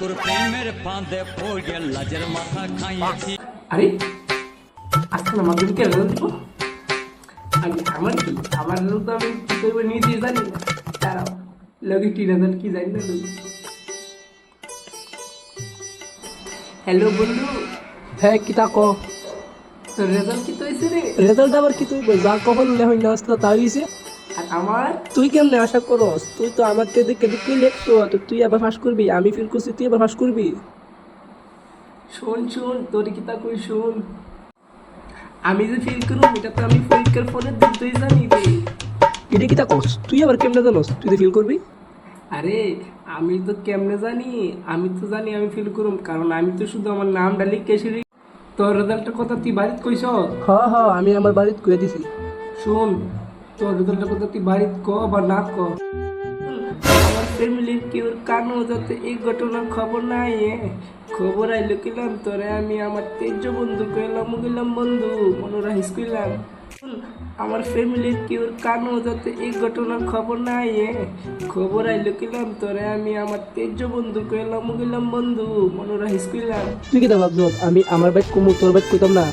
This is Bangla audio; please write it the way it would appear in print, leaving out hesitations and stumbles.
তোর প্রেমের ফাঁদে পড়ে লাজের মাথা খাইয়েছি। আরে আজকে না মাধ্যমিকের রেজাল্ট দিব। আমার কি আমার রেজাল্ট তো আমি কি করবো নিজে জানি না। দাঁড়াও লগে কি রেজাল্ট কি জানি না। হ্যালো বন্ধু, হ্যাঁ কি তা ক তোর রেজাল্ট কি তো হয়েছে রে? রেজাল্ট আবার কি তুই যা কখন লেহন না আসলো তাই হইছে। আর আমার তুই কেমনে আশা করস? তুই তো আমার দেখে তুই লেখছো তো তুই আবার ফাঁস করবি, আমি ফিল করছি তুই আবার ফাঁস করবি। শোন শোন তোর কি তা কই শোন, আমি যে ফিল করবো এটা তো আমি পরীক্ষার পরে দিতেই জানি রে। এটা কি তা করস? তুই আবার কেমনে জানোস তুই ফিল করবি? আরে আমি তো কেমনে জানি, আমি তো জানি আমি ফিল করুম, কারণ আমি তো শুধু আমার নামটা লিখে এসে। তোর রেজাল্টের কথা তুই বাড়িতে কইস? হ্যাঁ হ্যাঁ আমি আমার বাড়িতে কয়ে দিছি। শোন তোর রেজাল্টের কথা তুই বাড়িতে ক বা না ক, আমার ফ্যামিলির কেউ কানো যাতে এই ঘটনার খবর নাই খবর আইলো কিলাম তোরে আমি আমার তেজ বন্ধু কইলাম গেলাম বন্ধু মনে রাখিস কইলাম। আমার ফ্যামিলির কেউ কানো যাতে এই ঘটনার খবর নাই খবর আইলো কিলাম তোরে আমি আমার তেজ বন্ধু কইলাম গেলাম বন্ধু মনে রাখিস কইলাম। তুই কি তা ভাবছো আমি আমার বাইক কমু তোর বাইক কইতাম না?